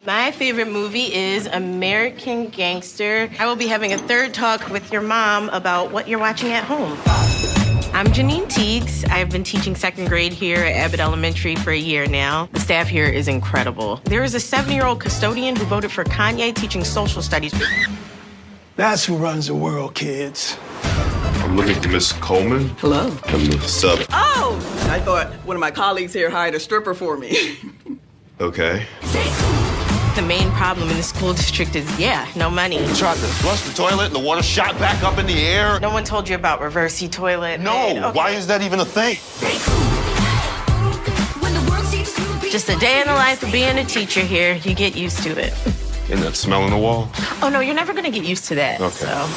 My favorite movie is American Gangster. I will be having a third talk with your mom about what you're watching at home. I'm Janine Teagues. I've been teaching second grade here at Abbott Elementary for a year now. The staff here is incredible. There is a 70-year-old custodian who voted for Kanye teaching social studies. That's who runs the world, kids. I'm looking for Miss Coleman. Hello. I'm the sub. Oh! I thought one of my colleagues here hired a stripper for me. Okay. The main problem in the school district is, no money. You tried to flush the toilet and the water shot back up in the air? No one told you about reversey toilet. No, Okay. Why is that even a thing? Just a day in the life of being a teacher here. You get used to it. And that smell in the wall? Oh, no, you're never going to get used to that. Okay. So.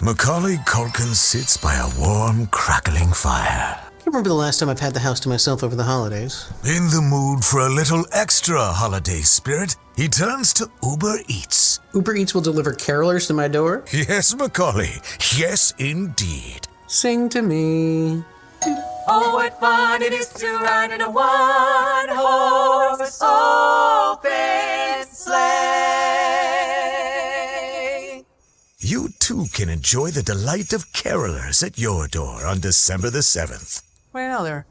Macaulay Culkin sits by a warm, crackling fire. I can't remember the last time I've had the house to myself over the holidays. In the mood for a little extra holiday spirit, he turns to Uber Eats. Uber Eats will deliver carolers to my door? Yes, Macaulay. Yes, indeed. Sing to me. Oh, what fun it is to ride in a one-horse open sleigh. You too can enjoy the delight of carolers at your door on December the 7th. Well, they're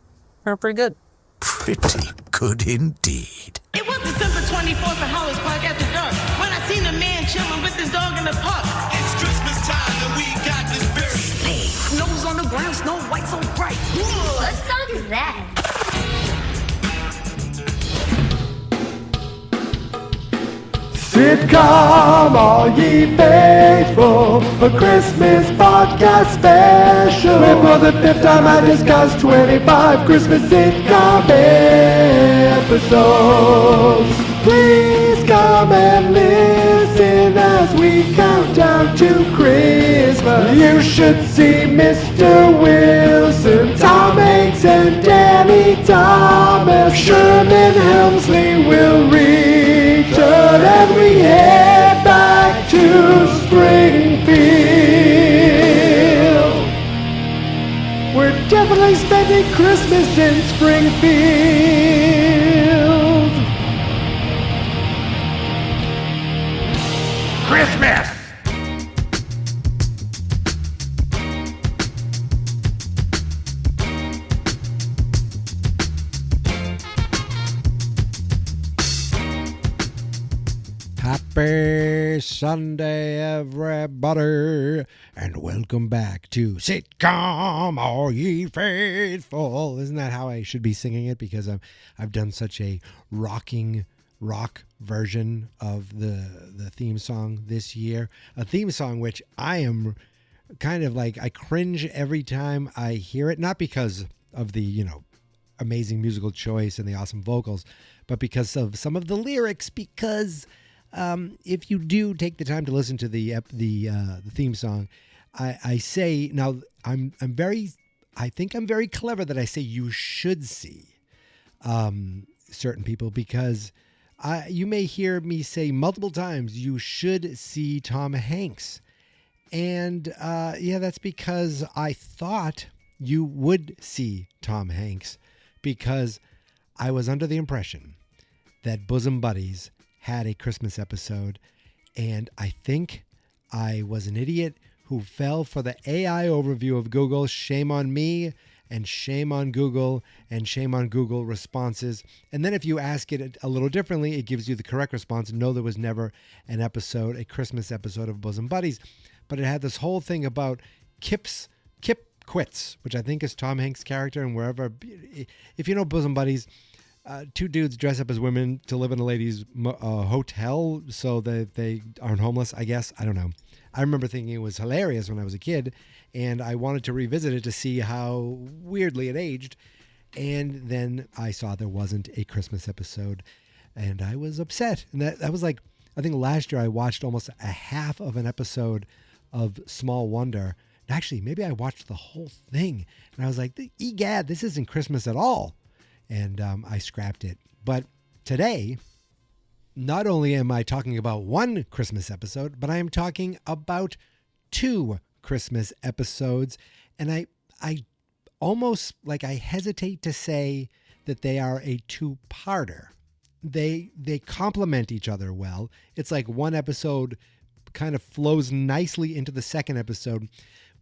pretty good. Pretty good indeed. It was December 24th at Hollis Park after dark when I seen a man chilling with his dog in the park. It's Christmas time and we got this very Hey, snows on the ground, snow white so bright. What song is that? Sitcom, all ye faithful, a Christmas podcast special. And for the 5th time I discussed 25 Christmas sitcom episodes. Please come and listen as we count down to Christmas. You should see Mr. Wilson, Tom Hanks and Danny Thomas. Sherman Helmsley will return and we head back to Springfield. We're definitely spending Christmas in Springfield. Christmas! Happy Sunday, everybody, and welcome back to Sitcom, All Ye Faithful. Isn't that how I should be singing it? Because I've done such a rock version of the theme song this year. A theme song which I am kind of like, I cringe every time I hear it. Not because of the, amazing musical choice and the awesome vocals, but because of some of the lyrics, because... if you do take the time to listen to the theme song, I say now I think I'm very clever that I say you should see certain people, because you may hear me say multiple times you should see Tom Hanks, and that's because I thought you would see Tom Hanks, because I was under the impression that Bosom Buddies had a Christmas episode, and I think I was an idiot who fell for the AI overview of Google. Shame on me, and shame on Google, and shame on Google responses. And then if you ask it a little differently, it gives you the correct response. No, there was never a Christmas episode of Bosom Buddies, but it had this whole thing about Kip Quits, which I think is Tom Hanks' character, and wherever, if you know Bosom Buddies, two dudes dress up as women to live in a ladies' hotel so that they aren't homeless, I guess. I don't know. I remember thinking it was hilarious when I was a kid, and I wanted to revisit it to see how weirdly it aged. And then I saw there wasn't a Christmas episode, and I was upset. And that was like, I think last year I watched almost a half of an episode of Small Wonder. Actually, maybe I watched the whole thing, and I was like, egad, this isn't Christmas at all. And I scrapped it. But today, not only am I talking about one Christmas episode, but I am talking about two Christmas episodes. And I almost, I hesitate to say that they are a two-parter. they complement each other well. It's like one episode kind of flows nicely into the second episode,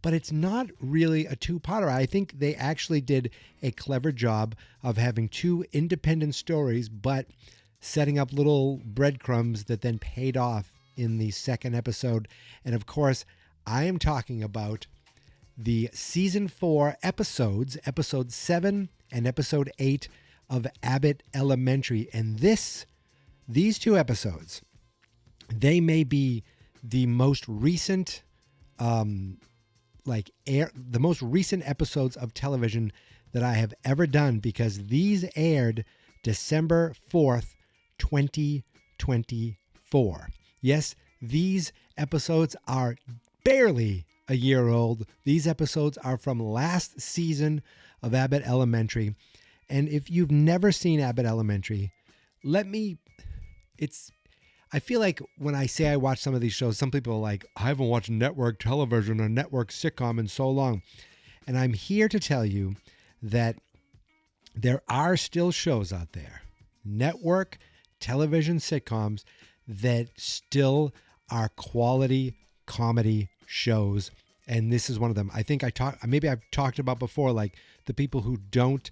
but it's not really a two-parter. I think they actually did a clever job of having two independent stories, but setting up little breadcrumbs that then paid off in the second episode. And of course, I am talking about the season 4 episodes, episode 7 and episode 8 of Abbott Elementary. And these two episodes, they may be the most recent, the most recent episodes of television that I have ever done, because these aired December 4th, 2024. Yes, these episodes are barely a year old. These episodes are from last season of Abbott Elementary. And if you've never seen Abbott Elementary, I feel like when I say I watch some of these shows, some people are like, I haven't watched network television or network sitcom in so long. And I'm here to tell you that there are still shows out there, network television sitcoms, that still are quality comedy shows. And this is one of them. I think maybe I've talked about before, like the people who don't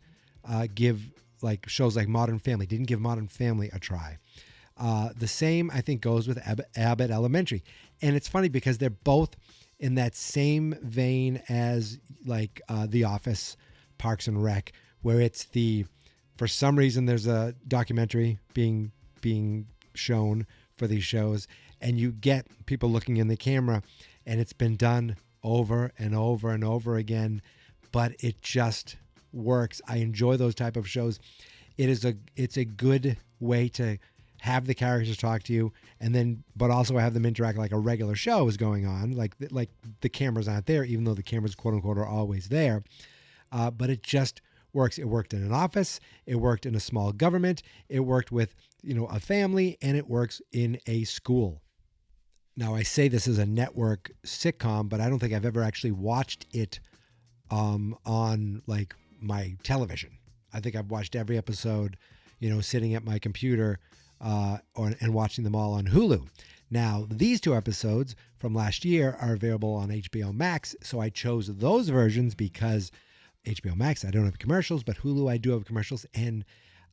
give like shows like Modern Family, didn't give Modern Family a try. The same, I think, goes with Abbott Elementary. And it's funny because they're both in that same vein as like The Office, Parks and Rec, where it's for some reason there's a documentary being shown for these shows, and you get people looking in the camera, and it's been done over and over and over again, but it just works. I enjoy those type of shows. It's a good way to have the characters talk to you, and then but also have them interact like a regular show is going on, like the cameras aren't there, even though the cameras quote unquote are always there, but it just works. It worked in an office, it worked in a small government, it worked with a family, and it works in a school. Now, I say this is a network sitcom, but I don't think I've ever actually watched it on like my television. I think I've watched every episode, sitting at my computer and watching them all on Hulu. Now, these two episodes from last year are available on HBO Max, so I chose those versions because HBO Max, I don't have commercials, but Hulu, I do have commercials, and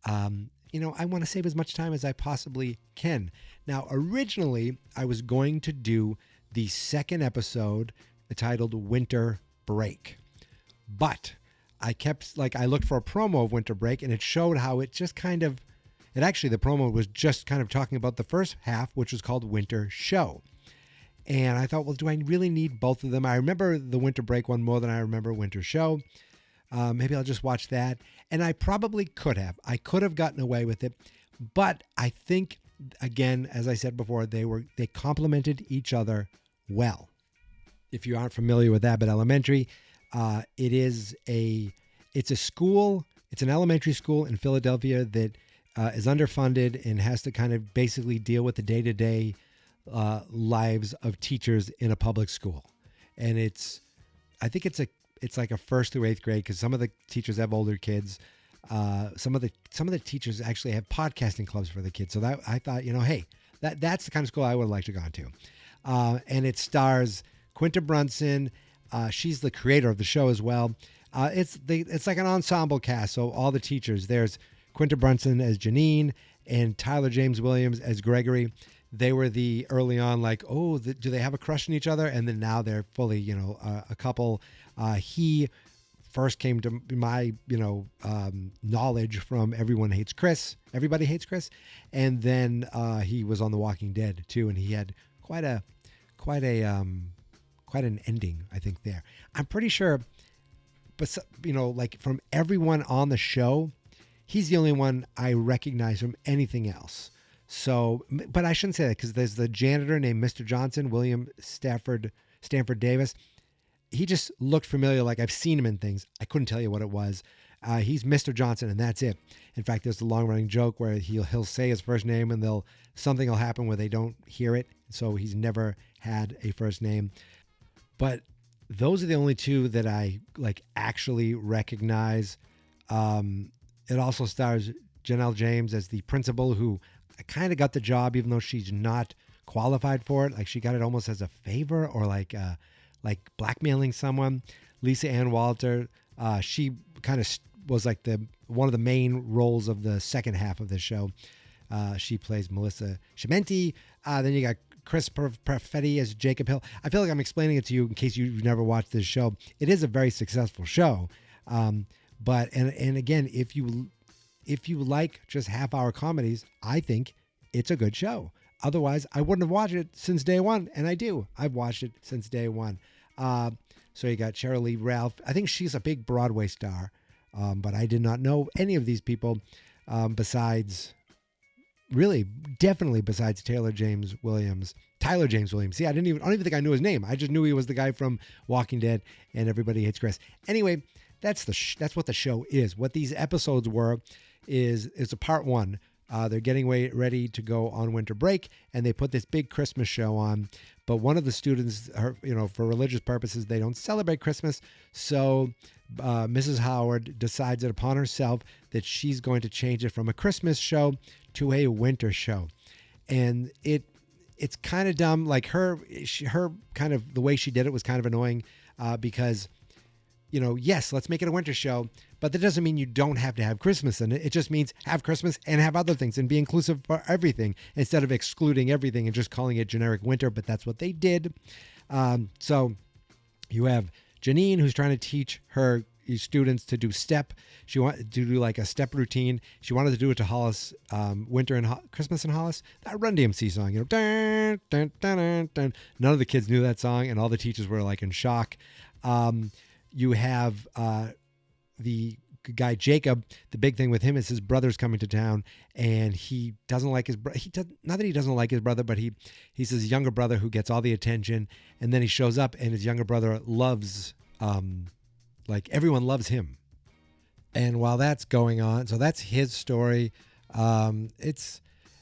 I want to save as much time as I possibly can. Now, originally, I was going to do the second episode titled Winter Break, but I looked for a promo of Winter Break, and it showed how the promo was just kind of talking about the first half, which was called Winter Show. And I thought, well, do I really need both of them? I remember the Winter Break one more than I remember Winter Show. Maybe I'll just watch that. And I probably could have. I could have gotten away with it. But I think, again, as I said before, they complemented each other well. If you aren't familiar with Abbott Elementary, it's a school. It's an elementary school in Philadelphia that is underfunded and has to kind of basically deal with the day-to-day lives of teachers in a public school. And I think it's like a 1st through 8th grade, because some of the teachers have older kids. Some of the teachers actually have podcasting clubs for the kids. So that I thought, hey, that's the kind of school I would like to go to. And it stars Quinta Brunson. She's the creator of the show as well. It's like an ensemble cast. So all the teachers, there's Quinta Brunson as Janine and Tyler James Williams as Gregory. They were early on like, do they have a crush on each other? And then now they're fully, a couple. He first came to my, knowledge from Everybody Hates Chris. And then he was on The Walking Dead too. And he had quite an ending, I think, there. I'm pretty sure, but like from everyone on the show, he's the only one I recognize from anything else. So, but I shouldn't say that, because there's the janitor named Mr. Johnson, William Stanford Davis. He just looked familiar, like I've seen him in things. I couldn't tell you what it was. He's Mr. Johnson, and that's it. In fact, there's a long-running joke where he'll say his first name, and something will happen where they don't hear it. So he's never had a first name. But those are the only two that I like actually recognize. It also stars Janelle James as the principal, who kind of got the job even though she's not qualified for it. Like she got it almost as a favor or like blackmailing someone. Lisa Ann Walter, she kind of was like one of the main roles of the second half of the show. She plays Melissa Chimenti. Then you got Chris Perfetti as Jacob Hill. I feel like I'm explaining it to you in case you've never watched this show. It is a very successful show. But again, if you like just half-hour comedies, I think it's a good show. Otherwise, I wouldn't have watched it since day one, and I do. I've watched it since day one. So you got Cheryl Lee Ralph. I think she's a big Broadway star, but I did not know any of these people besides Tyler James Williams. See, I don't even think I knew his name. I just knew he was the guy from Walking Dead and Everybody Hates Chris. Anyway, that's what the show is. What these episodes were is a part one. They're getting ready to go on winter break, and they put this big Christmas show on. But one of the students, for religious purposes, they don't celebrate Christmas. So Mrs. Howard decides it upon herself that she's going to change it from a Christmas show to a winter show. And it's kind of dumb. Like her kind of the way she did it was kind of annoying because, yes, let's make it a winter show, but that doesn't mean you don't have to have Christmas in it. It just means have Christmas and have other things and be inclusive for everything instead of excluding everything and just calling it generic winter. But that's what they did. So you have Janine, who's trying to teach her students to do step. She wanted to do like a step routine. She wanted to do it to Hollis, Winter and Christmas in Hollis. That Run DMC song, dun, dun, dun, dun, dun. None of the kids knew that song, and all the teachers were like in shock. You have the guy Jacob. The big thing with him is his brother's coming to town, and he doesn't like his brother. Not that he doesn't like his brother, but he's his younger brother who gets all the attention, and then he shows up, and his younger brother loves, everyone loves him. And while that's going on, so that's his story. And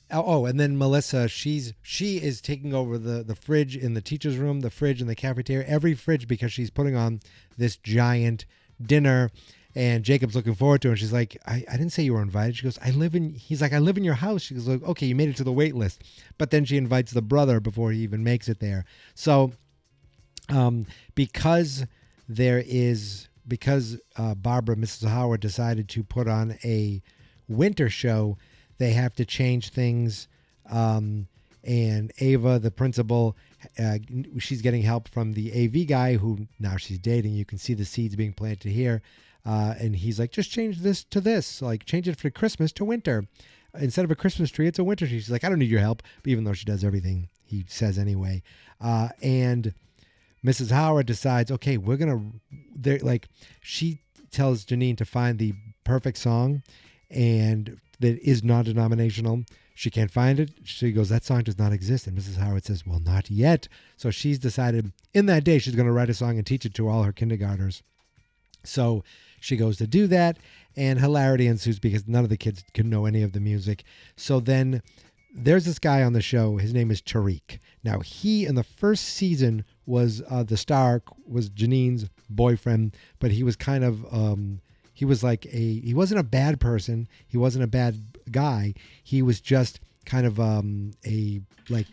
then Melissa, she is taking over the fridge in the teacher's room, the fridge in the cafeteria, every fridge, because she's putting on this giant dinner. And Jacob's looking forward to it. And she's like, I didn't say you were invited. She goes, he's like, I live in your house. She goes, like, okay, you made it to the wait list. But then she invites the brother before he even makes it there. So because Barbara, Mrs. Howard, decided to put on a winter show, they have to change things. And Ava, the principal, she's getting help from the AV guy who now she's dating. You can see the seeds being planted here. And he's like, just change this to this. Like, change it for Christmas to winter. Instead of a Christmas tree, it's a winter tree. She's like, I don't need your help. But even though she does everything he says anyway. And Mrs. Howard decides, okay, she tells Janine to find the perfect song and that is non-denominational. She can't find it. She goes, that song does not exist. And Mrs. Howard says, well, not yet. So she's decided in that day she's going to write a song and teach it to all her kindergartners. So she goes to do that, and hilarity ensues because none of the kids can know any of the music. So then there's this guy on the show. His name is Tariq. Now, he, in the first season, was the star, was Janine's boyfriend, but he was kind of, he wasn't a bad person. He wasn't a bad guy. He was just kind of he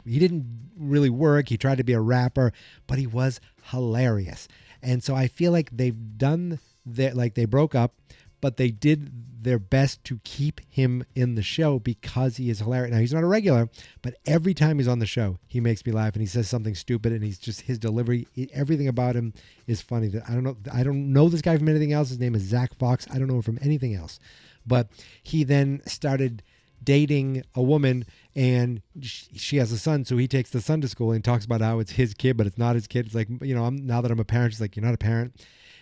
didn't really work. He tried to be a rapper, but he was hilarious. And so I feel like they've done that, like they broke up, but they did their best to keep him in the show because he is hilarious. Now, he's not a regular, but every time he's on the show, he makes me laugh and he says something stupid and he's just, his delivery, everything about him is funny. I don't know this guy from anything else. His name is Zach Fox. I don't know him from anything else. But he then started dating a woman and she has a son, so he takes the son to school and talks about how it's his kid, but it's not his kid. It's like, now that I'm a parent, she's like, you're not a parent.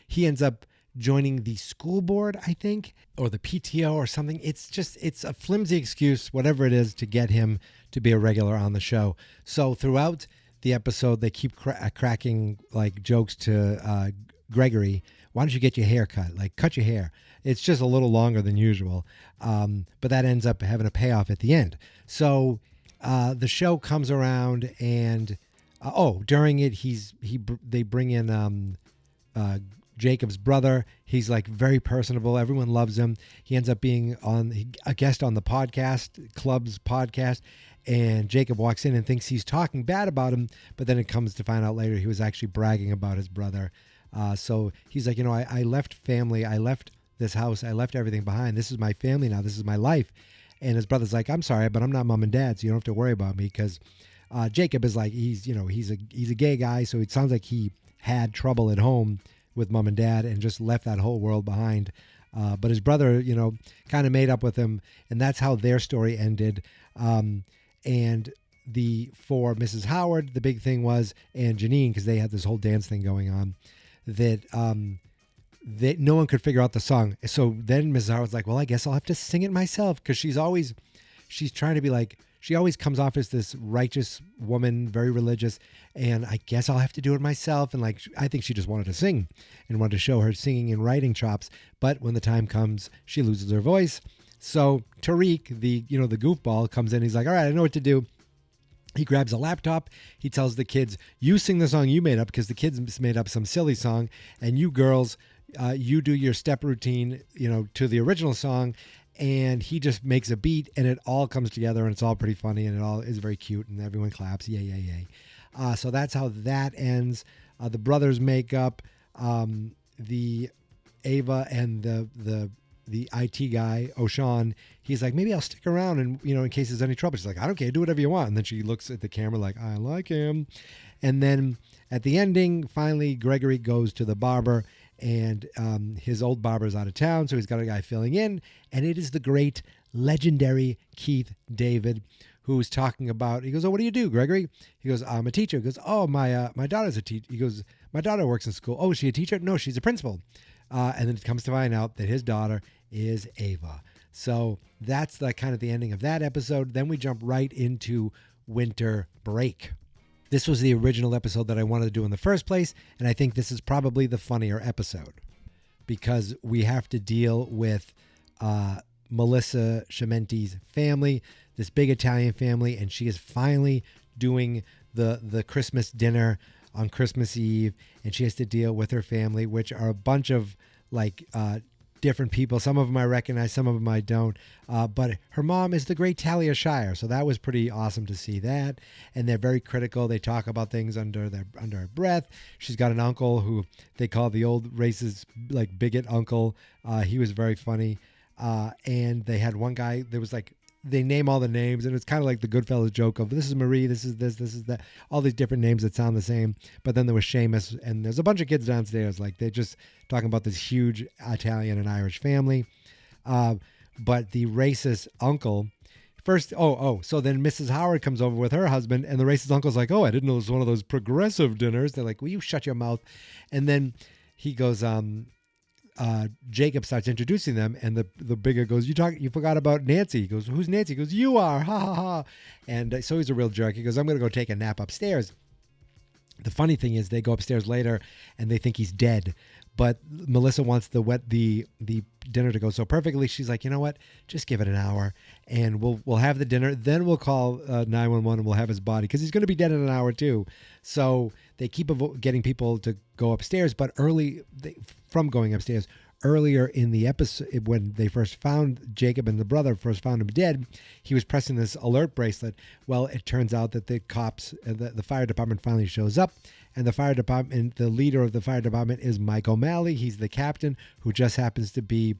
He ends up joining the school board, I think, or the PTO or something. It's a flimsy excuse, whatever it is, to get him to be a regular on the show. So throughout the episode, they keep cracking like jokes to Gregory. Why don't you get your hair cut? Like, cut your hair. It's just a little longer than usual. But that ends up having a payoff at the end. So the show comes around and, during it, they bring in Jacob's brother. He's like very personable. Everyone loves him. He ends up being a guest on the club's podcast. And Jacob walks in and thinks he's talking bad about him. But then it comes to find out later he was actually bragging about his brother. So he's like, I left family. I left this house. I left everything behind. This is my family now. This is my life. And his brother's like, I'm sorry, but I'm not mom and dad, so you don't have to worry about me. Because Jacob is like, he's a gay guy. So it sounds like he had trouble at home with mom and dad and just left that whole world behind. But his brother, kind of made up with him. And that's how their story ended. And for Mrs. Howard, the big thing was, and Janine, because they had this whole dance thing going on, that no one could figure out the song. So then Mrs. Howard's like, well, I guess I'll have to sing it myself, because she's trying to be like, she always comes off as this righteous woman, very religious, and I guess I'll have to do it myself. And I think she just wanted to sing and wanted to show her singing and writing chops. But when the time comes, she loses her voice. So Tariq, the goofball, comes in. He's like, all right, I know what to do. He grabs a laptop. He tells the kids, you sing the song you made up, because the kids made up some silly song. And you girls, you do your step routine, to the original song. And he just makes a beat, and it all comes together, and it's all pretty funny, and it all is very cute, and everyone claps. Yay, yay, yay. So that's how that ends. The brothers make up. The Ava and the IT guy, O'Shawn, he's like, maybe I'll stick around and, in case there's any trouble. She's like, I don't care, do whatever you want. And then she looks at the camera like, I like him. And then at the ending, finally, Gregory goes to the barber, and his old barber's out of town, so he's got a guy filling in. And it is the great, legendary Keith David, who's talking about, he goes, oh, what do you do, Gregory? He goes, I'm a teacher. He goes, oh, my daughter's a teacher. He goes, my daughter works in school. Oh, is she a teacher? No, she's a principal. And then it comes to find out that his daughter is Ava. So that's the ending of that episode. Then we jump right into winter break. This was the original episode that I wanted to do in the first place, and I think this is probably the funnier episode because we have to deal with Melissa Chimenti's family, this big Italian family, and she is finally doing the Christmas dinner on Christmas Eve, and she has to deal with her family, which are a bunch of different people. Some of them I recognize, some of them I don't. But her mom is the great Talia Shire, so that was pretty awesome to see that. And they're very critical. They talk about things under her breath. She's got an uncle who they call the old racist, bigot uncle. He was very funny. And they had one guy. There was they name all the names, and it's kind of like the Goodfellas joke of this is Marie, this is this is that, all these different names that sound the same. But then there was Seamus, and there's a bunch of kids downstairs, they're just talking about this huge Italian and Irish family. But the racist uncle, first, so then Mrs. Howard comes over with her husband, and the racist uncle's like, oh, I didn't know it was one of those progressive dinners. They're like, will you shut your mouth? And then he goes, Jacob starts introducing them, and the bigger goes, you forgot about Nancy. He goes, who's Nancy? He goes, you are, ha ha ha. And so he's a real jerk. He goes, I'm going to go take a nap upstairs. The funny thing is they go upstairs later and they think he's dead, but Melissa wants the dinner to go so perfectly. She's like, you know what, just give it an hour and we'll have the dinner, then we'll call 911 and we'll have his body, because he's going to be dead in an hour too. So they keep getting people to go upstairs, but from going upstairs earlier in the episode, when they first found Jacob and the brother first found him dead, he was pressing this alert bracelet. Well, it turns out that the cops, the fire department finally shows up, and the leader of the fire department is Mike O'Malley. He's the captain, who just happens to be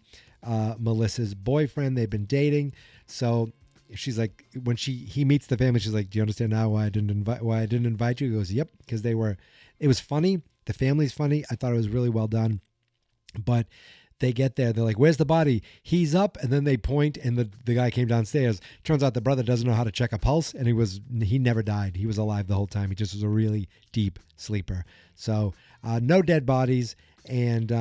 Melissa's boyfriend. They've been dating. So she's like, when he meets the family, she's like, do you understand now why I didn't invite you? He goes, yep, because it was funny. The family's funny. I thought it was really well done. But they get there, they're like, where's the body? He's up, and then they point, and the guy came downstairs. Turns out the brother doesn't know how to check a pulse, and he never died. He was alive the whole time. He just was a really deep sleeper. So no dead bodies, and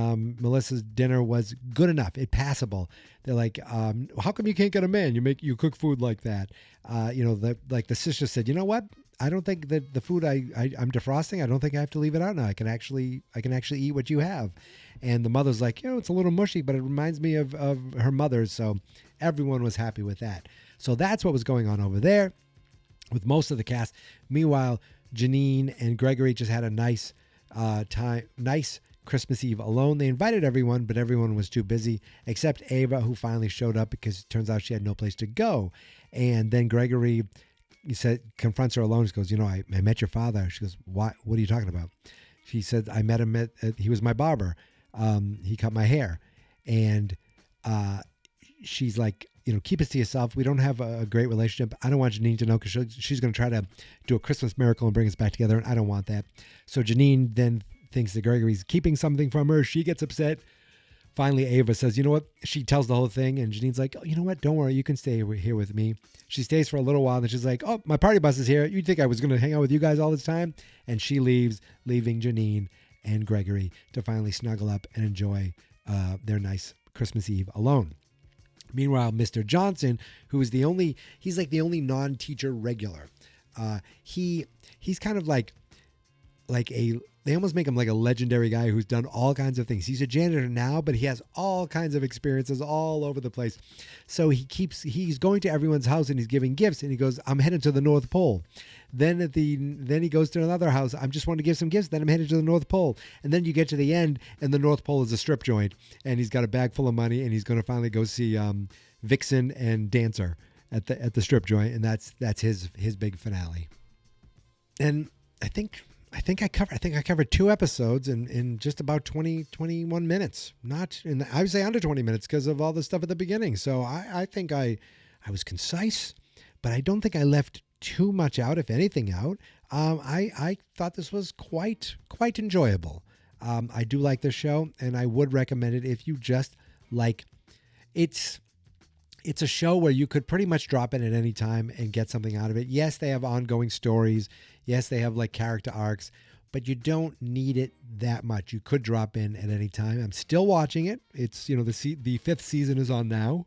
Melissa's dinner was good enough. It passable. They're like, how come you can't get a man? You cook food like that. The sister said, you know what? I don't think that the food I'm defrosting, I don't think I have to leave it out now. I can actually eat what you have. And the mother's like, it's a little mushy, but it reminds me of her mother's. So everyone was happy with that. So that's what was going on over there with most of the cast. Meanwhile, Janine and Gregory just had a nice Christmas Eve alone. They invited everyone, but everyone was too busy except Ava, who finally showed up because it turns out she had no place to go. And then Gregory, he said, confronts her alone. She goes, I met your father. She goes, what are you talking about? She said, I met him he was my barber. He cut my hair. And she's like, keep it to yourself. We don't have a great relationship. I don't want Janine to know because she's going to try to do a Christmas miracle and bring us back together. And I don't want that. So Janine then thinks that Gregory's keeping something from her. She gets upset. Finally, Ava says, you know what? She tells the whole thing. And Janine's like, oh, you know what? Don't worry. You can stay here with me. She stays for a little while. And then she's like, oh, my party bus is here. You'd think I was going to hang out with you guys all this time? And she leaves, leaving Janine and Gregory to finally snuggle up and enjoy their nice Christmas Eve alone. Meanwhile, Mr. Johnson, who is he's like the only non-teacher regular. He's kind of like they almost make him like a legendary guy who's done all kinds of things. He's a janitor now, but he has all kinds of experiences all over the place. So he's going to everyone's house and he's giving gifts, and he goes, I'm headed to the North Pole. Then he goes to another house. I'm just want to give some gifts. Then I'm headed to the North Pole. And then you get to the end, and the North Pole is a strip joint, and he's got a bag full of money, and he's going to finally go see Vixen and Dancer at the strip joint, and that's his big finale. And I think I covered 2 episodes in just about 21 minutes. I would say under 20 minutes because of all the stuff at the beginning. So I think I was concise, but I don't think I left too much out, if anything out. I thought this was quite enjoyable. I do like this show, and I would recommend it if you just like it's a show where you could pretty much drop in at any time and get something out of it. Yes, they have ongoing stories. Yes, they have like character arcs, but you don't need it that much. You could drop in at any time. I'm still watching it. It's, the 5th season is on now.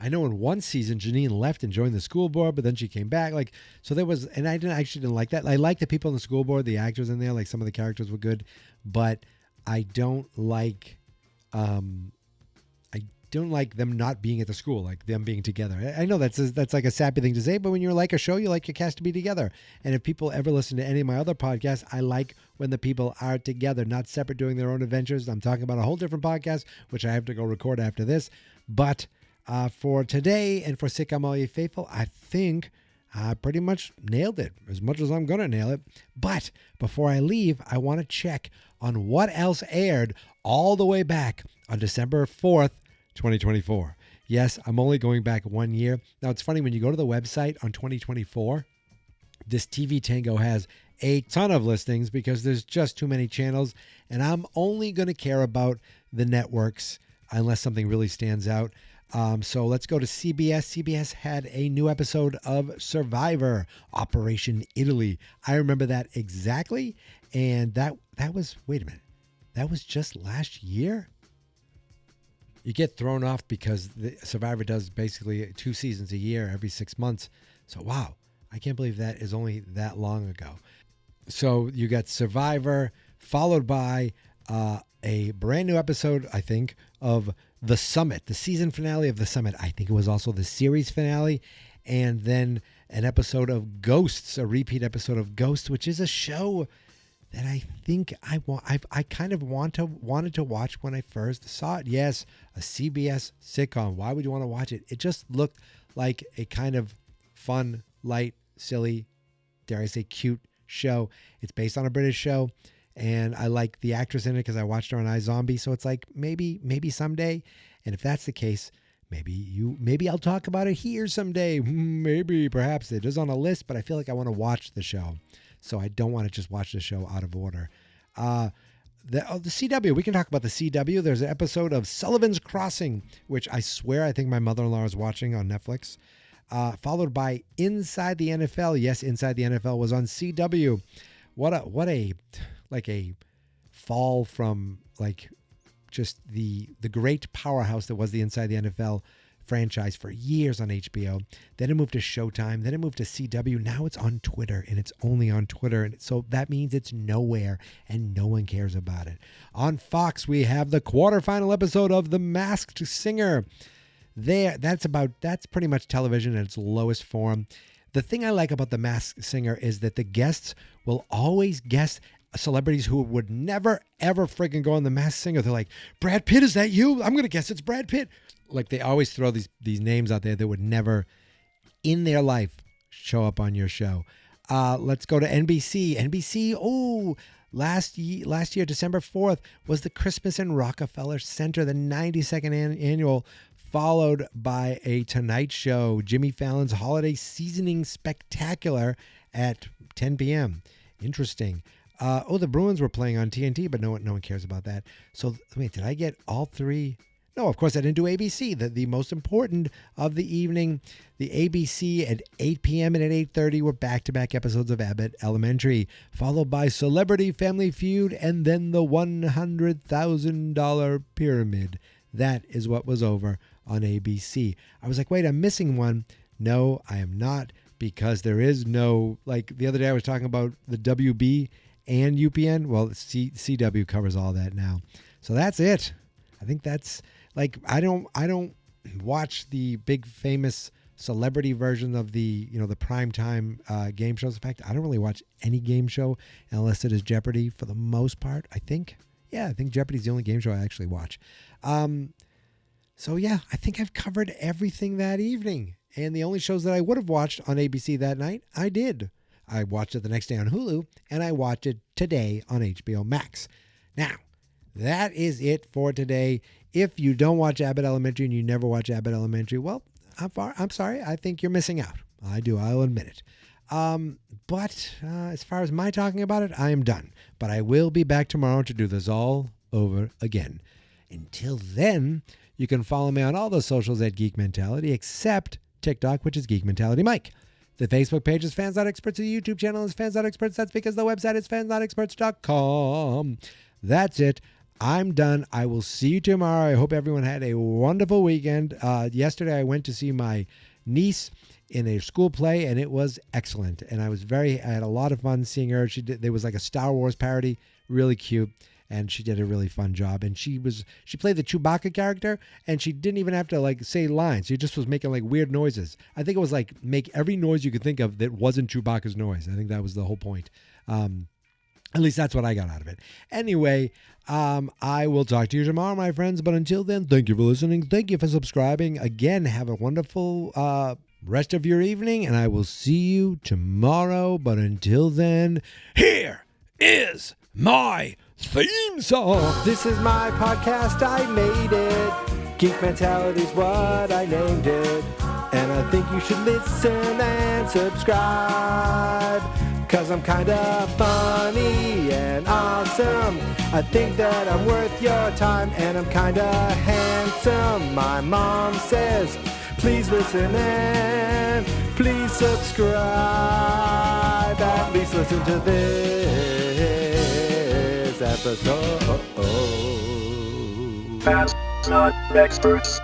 I know in one season, Janine left and joined the school board, but then she came back. So there was, and I didn't like that. I like the people on the school board, the actors in there, like some of the characters were good, but I don't like them not being at the school, like them being together. I know that's like a sappy thing to say, but when you like a show, you like your cast to be together. And if people ever listen to any of my other podcasts, I like when the people are together, not separate doing their own adventures. I'm talking about a whole different podcast, which I have to go record after this. But for today and for Sitcom All Ye Faithful, I think I pretty much nailed it as much as I'm going to nail it. But before I leave, I want to check on what else aired all the way back on December 4th, 2024. Yes, I'm only going back 1 year. Now, it's funny when you go to the website on 2024, this TV Tango has a ton of listings because there's just too many channels, and I'm only going to care about the networks unless something really stands out. So let's go to CBS. CBS had a new episode of Survivor, Operation Italy. I remember that exactly, and that was, wait a minute, that was just last year? You get thrown off because the Survivor does basically 2 seasons a year every 6 months. So, wow, I can't believe that is only that long ago. So you got Survivor followed by a brand new episode, I think, of The Summit, the season finale of The Summit. I think it was also the series finale. And then an episode of Ghosts, a repeat episode of Ghosts, which is a show that I think I kind of wanted to watch when I first saw it. Yes, a CBS sitcom. Why would you want to watch it? It just looked like a kind of fun, light, silly, dare I say cute show. It's based on a British show, and I like the actress in it because I watched her on iZombie. So it's like maybe someday, and if that's the case, maybe I'll talk about it here someday. Maybe, perhaps it is on a list, but I feel like I want to watch the show. So I don't want to just watch the show out of order. The CW, we can talk about the CW. There's an episode of Sullivan's Crossing, which I swear I think my mother-in-law is watching on Netflix. Followed by Inside the NFL. Yes, Inside the NFL was on CW. What a fall from like just the great powerhouse that was the Inside the NFL franchise for years on HBO. Then it moved to Showtime. Then it moved to CW. Now it's on Twitter, and it's only on Twitter. And so that means it's nowhere, and no one cares about it. On Fox, we have the quarterfinal episode of The Masked Singer. That's pretty much television in its lowest form. The thing I like about The Masked Singer is that the guests will always guess celebrities who would never, ever freaking go on The Masked Singer. They're like, Brad Pitt, is that you? I'm going to guess it's Brad Pitt. Like, they always throw these names out there that would never in their life show up on your show. Let's go to NBC. NBC, last year, December 4th, was the Christmas in Rockefeller Center, the 92nd annual, followed by a Tonight Show, Jimmy Fallon's Holiday Seasoning Spectacular at 10 p.m. Interesting. The Bruins were playing on TNT, but no one cares about that. So, wait, did I get all three? No, of course I didn't do ABC, the most important of the evening. The ABC at 8 p.m. and at 8:30 were back-to-back episodes of Abbott Elementary, followed by Celebrity Family Feud, and then the $100,000 Pyramid. That is what was over on ABC. I was like, wait, I'm missing one. No, I am not, because there is no, like the other day I was talking about the WB and UPN. Well, CW covers all that now. So that's it. I think that's, like, I don't watch the big famous celebrity version of the primetime game shows. In fact, I don't really watch any game show unless it is Jeopardy for the most part, I think. Yeah, I think Jeopardy is the only game show I actually watch. So yeah, I think I've covered everything that evening. And the only shows that I would have watched on ABC that night, I did. I watched it the next day on Hulu, and I watched it today on HBO Max. Now, that is it for today. If you don't watch Abbott Elementary and you never watch Abbott Elementary, well, I'm sorry. I think you're missing out. I do. I'll admit it. But as far as my talking about it, I am done. But I will be back tomorrow to do this all over again. Until then, you can follow me on all the socials at Geek Mentality, except TikTok, which is Geek Mentality Mike. The Facebook page is Fans Not Experts. The YouTube channel is Fans Not Experts. That's because the website is fansnotexperts.com. That's it. I'm done. I will see you tomorrow. I hope everyone had a wonderful weekend. Yesterday, I went to see my niece in a school play, and it was excellent. And I had a lot of fun seeing her. There was like a Star Wars parody, really cute, and she did a really fun job. And she played the Chewbacca character, and she didn't even have to like say lines. She just was making like weird noises. I think it was like make every noise you could think of that wasn't Chewbacca's noise. I think that was the whole point. At least that's what I got out of it. Anyway, I will talk to you tomorrow, my friends. But until then, thank you for listening. Thank you for subscribing. Again, have a wonderful rest of your evening, and I will see you tomorrow. But until then, here is my theme song. This is my podcast, I made it. Geek Mentality's what I named it. And I think you should listen and subscribe. 'Cause I'm kinda funny and awesome. I think that I'm worth your time, and I'm kinda handsome. My mom says, please listen and please subscribe. At least listen to this episode. Fans Not Experts.